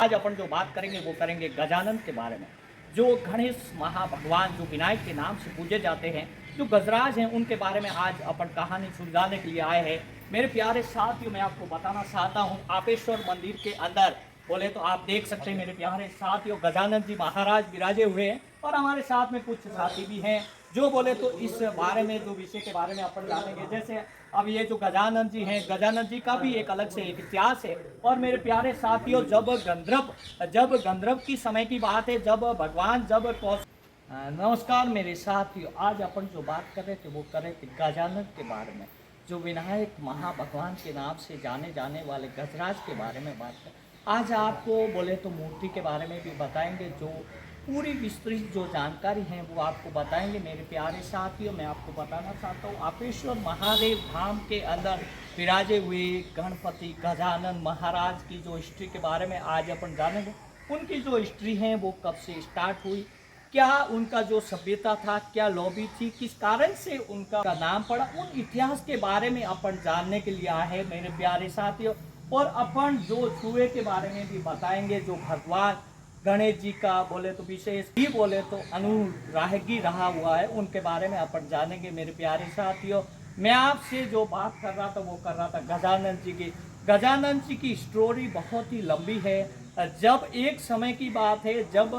आज अपन जो बात करेंगे वो करेंगे गजानन के बारे में। जो गणेश महाभगवान जो विनायक के नाम से पूजे जाते हैं, जो गजराज हैं, उनके बारे में आज अपन कहानी सुलझाने के लिए आए हैं। मेरे प्यारे साथियों, मैं आपको बताना चाहता हूँ, आपेश्वर मंदिर के अंदर बोले तो आप देख सकते हैं मेरे प्यारे साथियों, गजानन जी महाराज विराजे हुए हैं और हमारे साथ में कुछ साथी भी हैं जो बोले तो इस बारे में, जो विषय के बारे में अपन जानेंगे। जैसे अब ये जो गजानन जी हैं, गजानन जी का भी एक अलग से एक इतिहास है। और मेरे प्यारे साथियों, जब गंधर्व की समय की बात है, नमस्कार मेरे साथियों, आज अपन जो बात कर रहे थे वो कर रहे थे गजानन के बारे में, जो विनायक महाभगवान के नाम से जाने जाने वाले गजराज के बारे में बात कर। आज आपको बोले तो मूर्ति के बारे में भी बताएंगे, जो पूरी विस्तृत जो जानकारी है वो आपको बताएंगे। मेरे प्यारे साथियों, मैं आपको बताना चाहता हूँ, आपेश्वर महादेव धाम के अंदर विराजे हुए गणपति गजानन महाराज की जो हिस्ट्री के बारे में आज अपन जानेंगे। उनकी जो हिस्ट्री है वो कब से स्टार्ट हुई, क्या उनका जो सभ्यता था, क्या लॉबी थी, किस कारण से उनका नाम पड़ा, उन इतिहास के बारे में अपन जानने के लिए आए हैं मेरे प्यारे साथियों। और अपन जो छुए के बारे में भी बताएंगे, जो भगवान गणेश जी का बोले तो विशेष ही बोले तो अनुरागी रहा हुआ है, उनके बारे में अपन जानेंगे मेरे प्यारे साथियों। मैं आपसे जो बात कर रहा था वो कर रहा था गजानन जी की। गजानन जी की स्टोरी बहुत ही लंबी है। जब एक समय की बात है, जब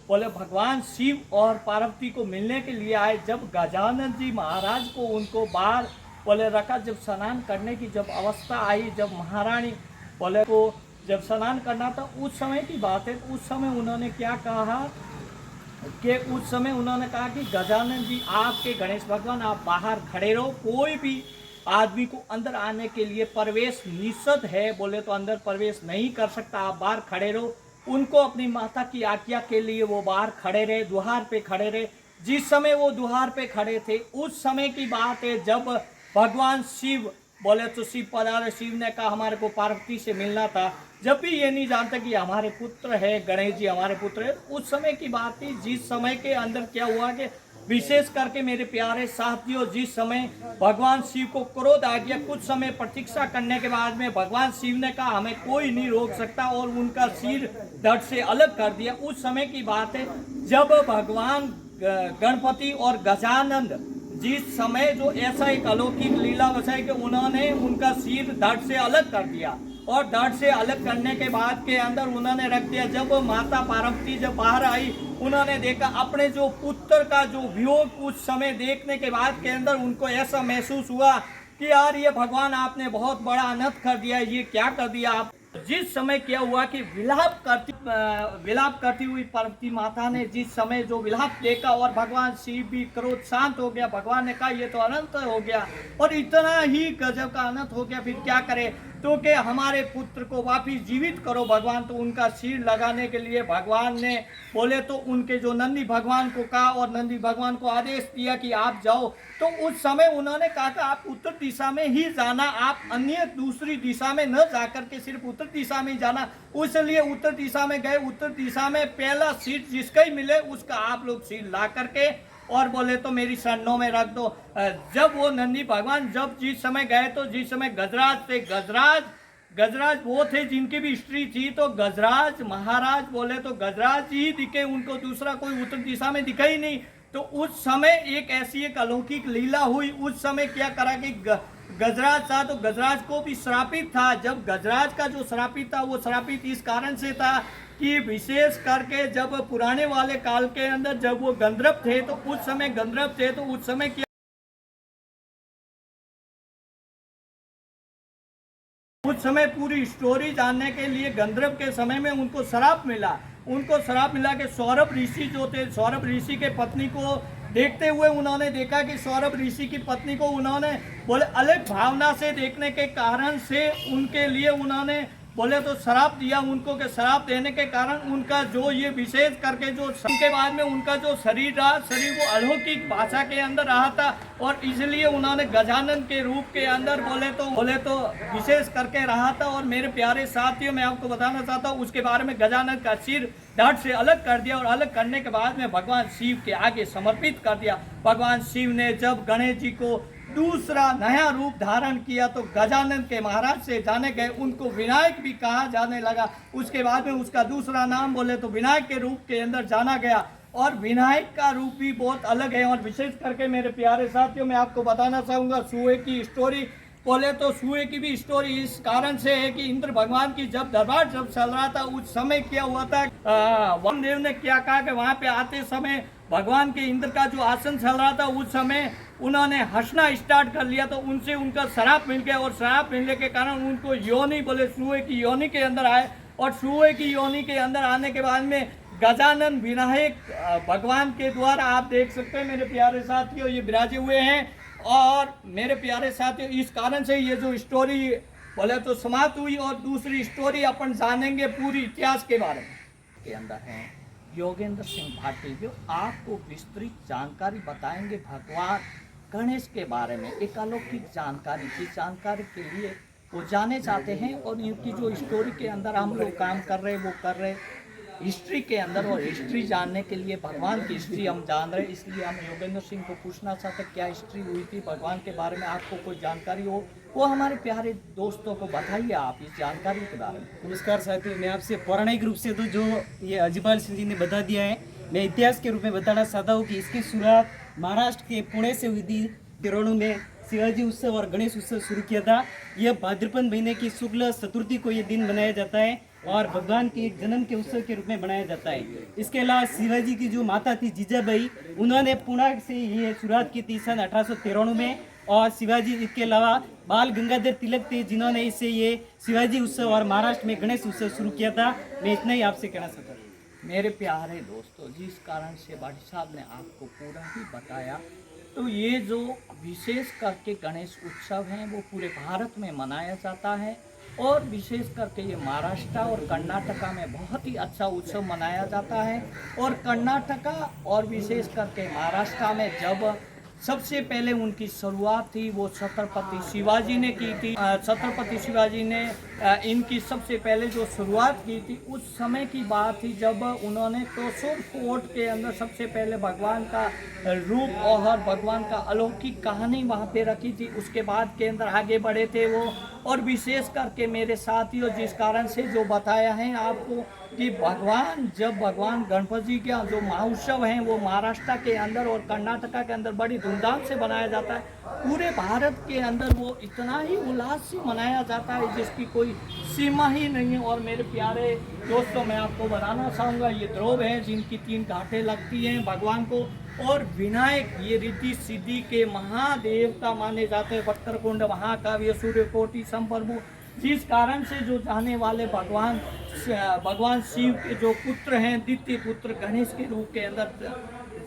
बोले भगवान शिव और पार्वती को मिलने के लिए आए, जब गजानन जी महाराज को उनको बाहर बोले रखा, जब स्नान करने की जब अवस्था आई, जब महारानी बोले को जब स्नान करना था, उस समय की बात है। उस समय उन्होंने क्या कहा कि उस समय उन्होंने कहा कि गजानन जी, आपके गणेश भगवान आप बाहर खड़े रहो, कोई भी आदमी को अंदर आने के लिए प्रवेश निषेध है, बोले तो अंदर प्रवेश नहीं कर सकता, आप बाहर खड़े रहो। उनको अपनी माता की आज्ञा के लिए वो बाहर खड़े रहे, द्वार पे खड़े रहे। जिस समय वो द्वार पे खड़े थे, उस समय की बात है, जब भगवान शिव बोले तो शिव पधारे। शिव ने कहा हमारे को पार्वती से मिलना था, जब भी ये नहीं जानता कि हमारे पुत्र है, गणेश जी हमारे पुत्र है। उस समय की बात थी, जिस समय के अंदर क्या हुआ कि विशेष करके मेरे प्यारे साथियों, जिस समय भगवान शिव को क्रोध आ गया, कुछ समय प्रतीक्षा करने के बाद में भगवान शिव ने कहा हमें कोई नहीं रोक सकता, और उनका सिर धड़ से अलग कर दिया। उस समय की बात है, जब भगवान गणपति और गजानन जिस समय जो ऐसा एक अलौकिक लीला बचाई कि उन्होंने उनका सिर धड़ से अलग कर दिया, और धड़ से अलग करने के बाद के अंदर उन्होंने रख दिया। जब माता पार्वती जब बाहर आई, उन्होंने देखा अपने जो पुत्र का जो वियोग, उस समय देखने के बाद के अंदर उनको ऐसा महसूस हुआ कि यार ये भगवान आपने बहुत बड़ा अनर्थ कर दिया, ये क्या कर दिया आप। जिस समय क्या हुआ कि विलाप करती हुई पार्वती माता ने जिस समय जो विलाप देखा, और भगवान शिव भी क्रोध शांत हो गया। भगवान ने कहा ये तो अनंत हो गया, और इतना ही गजब का अनंत हो गया, फिर क्या करे, तो कि हमारे पुत्र को वापिस जीवित करो भगवान। तो उनका सिर लगाने के लिए भगवान ने बोले तो उनके जो नंदी भगवान को कहा, और नंदी भगवान को आदेश दिया कि आप जाओ। तो उस समय उन्होंने कहा कि आप उत्तर दिशा में ही जाना, आप अन्य दूसरी दिशा में न जाकर के सिर्फ उत्तर दिशा में ही जाना। इसलिए उत्तर दिशा में गए। उत्तर दिशा में पहला सीट जिसका ही मिले उसका आप लोग सिर ला करके और बोले तो मेरी शरणों में रख दो। जब वो नंदी भगवान जब जिस समय गए, तो जिस समय गजराज थे, गजराज वो थे जिनकी भी हिस्ट्री थी, तो गजराज महाराज बोले तो गजराज ही दिखे, उनको दूसरा कोई उत्तर दिशा में दिखा ही नहीं। तो उस समय एक ऐसी एक अलौकिक लीला हुई। उस समय क्या करा कि गजराज था, तो गजराज को भी श्रापित था। जब गजराज का जो श्रापित था, वो श्रापित इस कारण से था कि विशेष करके जब पुराने वाले काल के अंदर जब वो गंधर्व थे, तो उस समय गंधर्व थे, तो उस समय क्या, उस समय पूरी स्टोरी जानने के लिए गंधर्व के समय में उनको श्राप मिला। कि सौरभ ऋषि जो थे, सौरभ ऋषि के पत्नी को देखते हुए उन्होंने देखा कि सौरभ ऋषि की पत्नी को उन्होंने बोले अलग भावना से देखने के कारण से उनके लिए उन्होंने बोले तो श्राप दिया उनको। के श्राप देने के कारण उनका जो ये विशेष करके जो के बाद में उनका जो शरीर रहा, शरीर वो अलौकिक भाषा के अंदर रहा था, और इसलिए उन्होंने गजानन के रूप के अंदर बोले तो विशेष करके रहा था। और मेरे प्यारे साथियों, मैं आपको बताना चाहता हूँ उसके बारे में, गजानन का सिर धड़ से अलग कर दिया, और अलग करने के बाद में भगवान शिव के आगे समर्पित कर दिया। भगवान शिव ने जब गणेश जी को दूसरा नया रूप धारण किया तो गजानन के महाराज से जाने गए, उनको विनायक भी कहा जाने लगा। उसके बाद में उसका दूसरा नाम बोले तो विनायक के रूप के अंदर जाना गया। और विनायक का रूप भी बहुत अलग है। और विशेष करके मेरे प्यारे साथियों, मैं आपको बताना चाहूँगा सुए की स्टोरी बोले तो सुए की भी स्टोरी इस कारण से है कि इंद्र भगवान की जब दरबार जब चल रहा था उस समय क्या हुआ था, वामदेव ने क्या कहा कि वहाँ पे आते समय भगवान के इंद्र का जो आसन चल रहा था उस समय उन्होंने हंसना स्टार्ट कर लिया, तो उनसे उनका शराब मिल गया। और शराब मिलने के कारण उनको योनि बोले सुए की योनि के अंदर आए। और सुए की योनि के अंदर आने के बाद में गजानन विनायक भगवान के द्वारा आप देख सकते हैं मेरे प्यारे साथियों ये विराजे हुए हैं। और मेरे प्यारे साथियों इस कारण से ये जो स्टोरी बोले तो समाप्त हुई। और दूसरी स्टोरी अपन जानेंगे पूरी इतिहास के बारे में के अंदर है योगेंद्र सिंह भाटी जो आपको विस्तृत जानकारी बताएंगे भगवान गणेश के बारे में, एक अलौकिक जानकारी की जानकारी के लिए वो जाने जाते हैं। और इनकी जो स्टोरी के अंदर हम लोग काम कर रहे हैं वो कर रहे हिस्ट्री के अंदर, और हिस्ट्री जानने के लिए भगवान की हिस्ट्री हम जान रहे हैं। इसलिए हम योगेंद्र सिंह को पूछना चाहते क्या हिस्ट्री हुई थी भगवान के बारे में, आपको कोई जानकारी हो वो हमारे प्यारे दोस्तों को बताइए आप इस जानकारी के बारे में। नमस्कार साथियों, मैं आपसे पौराणिक रूप से तो जो ये अजयपाल सिंह जी ने बता दिया है, मैं इतिहास के रूप में बताना चाहता हूँ कि इसकी शुरुआत महाराष्ट्र के पुणे से हुई थी। तिरोणु में शिवाजी उत्सव और गणेश उत्सव शुरू किया था। यह भाद्रपद महीने की शुक्ल चतुर्थी को ये दिन मनाया जाता है और भगवान के जन्म के उत्सव के रूप में मनाया जाता है। इसके अलावा शिवाजी की जो माता थी जीजाबाई, उन्होंने पुणे से ये शुरुआत की थी सन 1893 में। और शिवाजी इसके अलावा बाल गंगाधर तिलक थे जिन्होंने इससे ये शिवाजी उत्सव और महाराष्ट्र में गणेश उत्सव शुरू किया था। मैं इतना ही आपसे कहना चाहता हूँ। मेरे प्यारे दोस्तों, जिस कारण से भाटी साहब ने आपको पूरा ही बताया, तो ये जो विशेष करके गणेश उत्सव हैं वो पूरे भारत में मनाया जाता है। और विशेष करके ये महाराष्ट्र और कर्नाटका में बहुत ही अच्छा उत्सव मनाया जाता है। और कर्नाटका और विशेष करके महाराष्ट्र में जब सबसे पहले उनकी शुरुआत थी वो छत्रपति शिवाजी ने की थी। छत्रपति शिवाजी ने इनकी सबसे पहले जो शुरुआत की थी उस समय की बात थी जब उन्होंने त्रिशूल फोर्ट के अंदर सबसे पहले भगवान का रूप और भगवान का अलौकिक कहानी वहाँ पे रखी थी। उसके बाद के अंदर आगे बढ़े थे वो। और विशेष करके मेरे साथियों जिस कारण से जो बताया है आपको कि जब भगवान गणपति का जो महोत्सव है वो महाराष्ट्र के अंदर और कर्नाटका के अंदर बड़ी धूमधाम से मनाया जाता है। पूरे भारत के अंदर वो इतना ही उल्लास से मनाया जाता है जिसकी कोई सीमा ही नहीं है। और मेरे प्यारे दोस्तों, मैं आपको बताना चाहूँगा ये ध्रुव है जिनकी 3 घाटें लगती हैं भगवान को। और विनायक ये रिद्धि सिद्धि के महादेवता माने जाते हैं। वक्रकुंड महाकाव्य सूर्यकोटि संप्रभु, जिस कारण से जो जाने वाले भगवान शिव के जो पुत्र हैं द्वितीय पुत्र गणेश के रूप के अंदर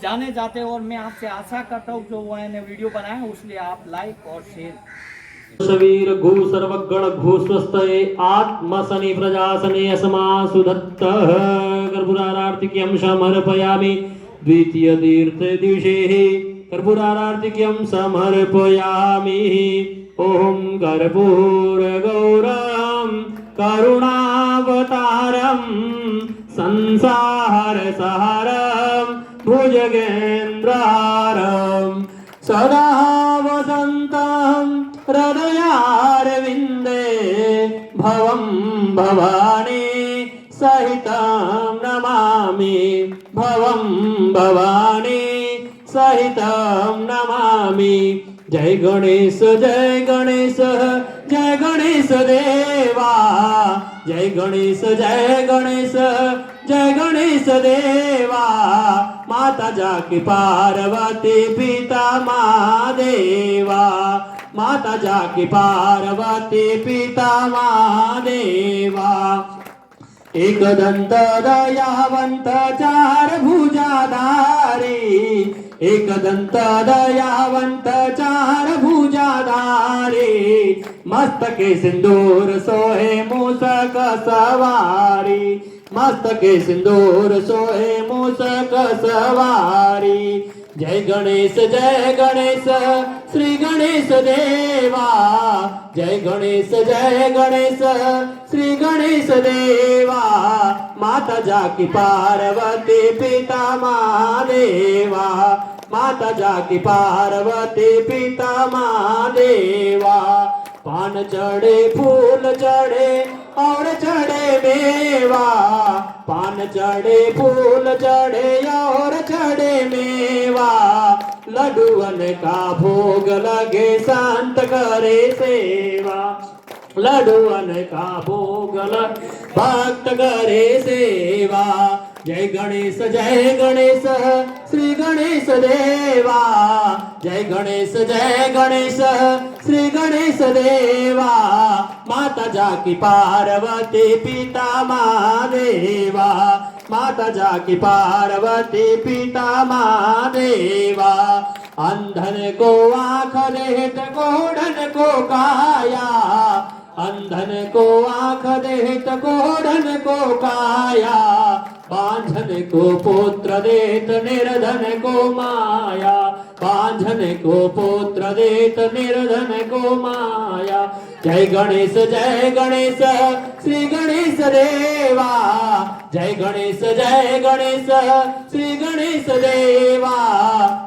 जाने जाते हैं। और मैं आपसे आशा करता हूँ जो मैंने वीडियो बनाया उसलिए आप लाइक और शेयर। शवीर घू सर्वगण घू स्वस्थये आत्मसनि प्रजासने असमासुदत्त कर्पूरारार्तिक्यं समर्पयामि द्वितीय तीर्थ दिवसे कर्पूरारार्तिक्यं समर्पयामि। ओम कर्पूर गौरम करुणावतारम संसार सारम भुजगेन्द्रहारम सदा वसन्तं हृदयारविन्दे भवं भवानी सहितं नमामि। भवं भवानी सहितं नमामि। जय गणेश जय गणेश जय गणेश देवा। जय गणेश जय गणेश जय गणेश देवा। माता जाकी पार्वती पिता महादेवा। माता जाकी पार्वती पिता महादेवा। एक दंत दयावंत चार भुजाधारी। एक दंत दयावंत चार भुजाधारी। मस्तके सिंदूर सोहे मूषक सवारी। मस्तके सिंदूर सोहे मूषक सवारी। जय गणेश श्री गणेश देवा। जय गणेश श्री गणेश देवा। माता जाकी पार्वती पिता महादेवा। माता जाकी पार्वती पिता महादेवा। पान चढ़े फूल चढ़े और चढ़े मेवा, पान चढ़े फूल चढ़े और चढ़े मेवा। लड्डूअन का भोग लगे संत करे सेवा, लड्डूअन का भोग लगे भक्त करे सेवा। जय गणेश श्री गणेश देवा, जय गणेश श्री गणेश देवा। माता जाकी पार्वती पिता महादेवा, माता जाकी पार्वती पिता महादेवा। अंधन को आँख देत घोड़न को काया, अंधन को आँख देत घोड़न को काया। बांझन को पुत्र देत निर्धन को माया, बांझन को पुत्र देत निर्धन को माया। जय गणेश श्री गणेश देवा, जय गणेश श्री गणेश देवा।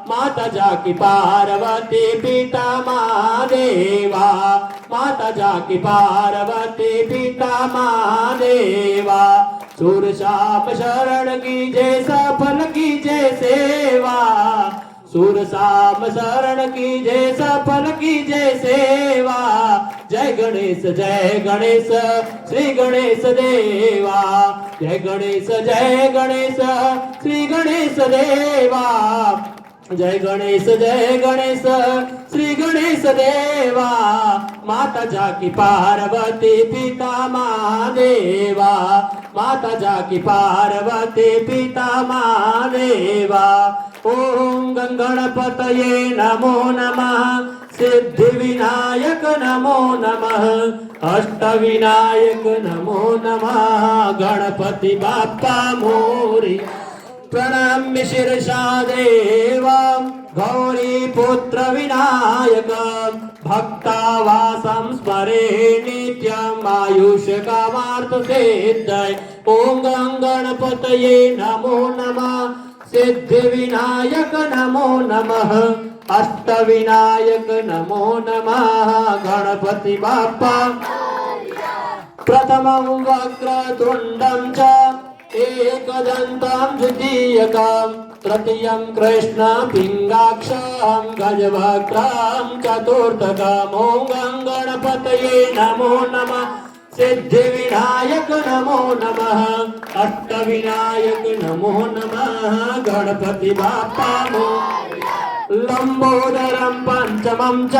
माता जाकी पार्वती पिता महादेवा, माता जाकी पार्वती पिता महादेवा। सुर शाप शरण की जय सफल की जय सेवा, सुर शाम शरण की जय सफल की जय सेवा। जय गणेश श्री गणेश देवा, जय गणेश श्री गणेश देवा। जय गणेश श्री गणेश देवा। माता जाकी पार्वती पिता महादेवा, माता जाकी पार्वती पिता महादेवा। ओम गणपतये नमो नमः, सिद्धि विनायक नमो नमः, अष्टविनायक नमो नमः। गणपति बाप्पा मोरया, प्रणम्य शिरसा देवं गौरी पुत्र विनायक। भक्तावासं स्मरे नित्यं आयुष कामार्थ सिद्धये। ओम गणपतये नमो नमः, सिद्धि विनायक नमो नमः, अष्टविनायक नमो नमः। गणपति बाप्पा प्रथमं वक्रतुण्डं च एकदन्तं द्वितीयकं, तृतीयं कृष्णं पिङ्गाक्षं गजवक्त्रं चतुर्थकम्। ओम गणपतये नमो नमः, सिद्धिविनायक नमो नमः, अष्टविनायक नमो नमः। गणपति बाप्पा मोरया। लंबोदरं पंचमं च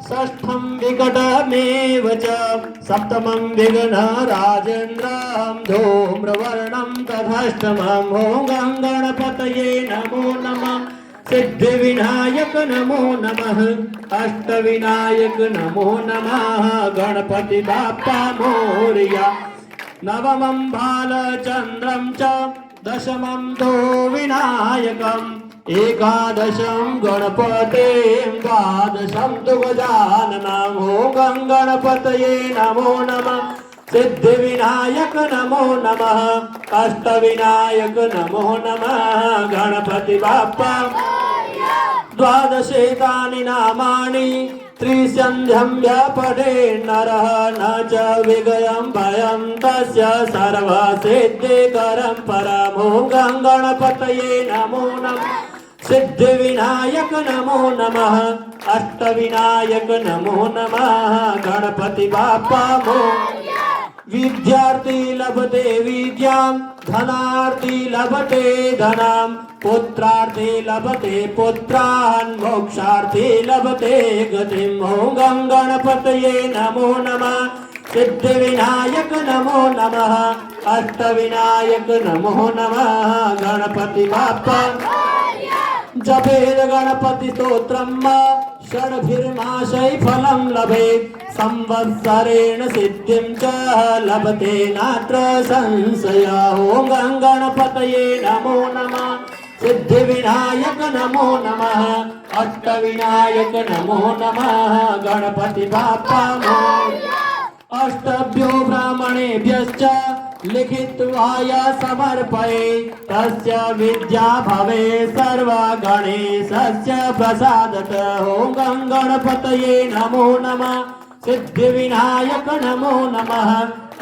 षष्ठं विकटमेव च, सप्तमं विघ्नराजेन्द्रं धूम्रवर्णं तथाष्टमम्। ओम गणपतये नमो नमः, सिद्धिविनायक नमो नमः, अष्टविनायक नमो नमः। गणपति बाप्पा मोरया। नवमं बालचन्द्रं च दशमं तो विनायकम्, एकादशं गणपतिं द्वादशं तु गजाननम्। ओम गणपतये नमो नमः, सिद्धिविनायक नमो नमः, अष्टविनायक नमो नमः। गणपति बाप्पा द्वादशेतानि नामानि त्रिसन्ध्यं व्यपठे नरः, न च विगयं भयं तस्य सर्वसिद्धिकरं परम्। ओम गणपतये नमो नमः, सिद्धिविनायक नमो नमः, अष्टविनायक नमो नमः। गणपति बाप्पा मोरया। विद्यार्थी लभते विद्यां, धनार्थी लभते धनं, पुत्रार्थी लभते पुत्रान्, मोक्षार्थी लभते गतिम्। ओम गणपतये नमो नमः, सिद्धिविनायक नमो नमः, अष्टविनायक नमो नमः। गणपति बाप्पा जपेद गणपति स्तोत्रम् षड्भिर्मासै फलं लभेत्, संवत्सरेण सिद्धिं च लभते नात्र संशयः। ओम गणपतये नमो नमः, सिद्धिविनायक नमो नमः, अष्टविनायक नमो नमः। गणपति बाप्पा मोरया। अष्टभ्यो ब्राह्मणेभ्यश्च लिखित्वाय समर्पये तस्य विद्या भवे सर्वगणेशस्य प्रसादतः। ॐ गणपतये नमो नमः। सिद्धिविनायक नमो नमः।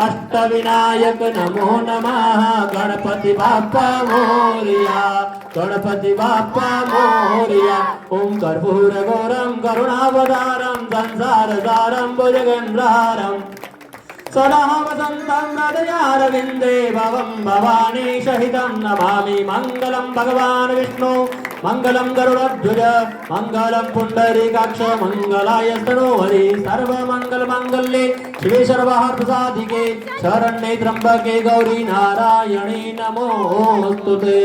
अष्टविनायक नमो नमः। गणपति बाप्पा मोरया, गणपति बाप्पा मोरया। ओम कर्पूरगौरं करुणावतारं संसारसारं भुजगेन्द्रहारं सदा वसन्तं हृदयारविन्दे भवं भवानी सहितं नमामि। मङ्गलं भगवान् विष्णु मङ्गलं गरुडध्वज मङ्गलं पुण्डरीकाक्ष मङ्गलाय तनोहरि सर्वमङ्गलमाङ्गल्ये शिवे सर्वार्थसाधिके शरण्ये त्र्यम्बके गौरी नारायणी नमोस्तुते।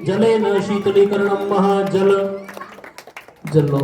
जलेन शीतलीकरणं महाजल जलो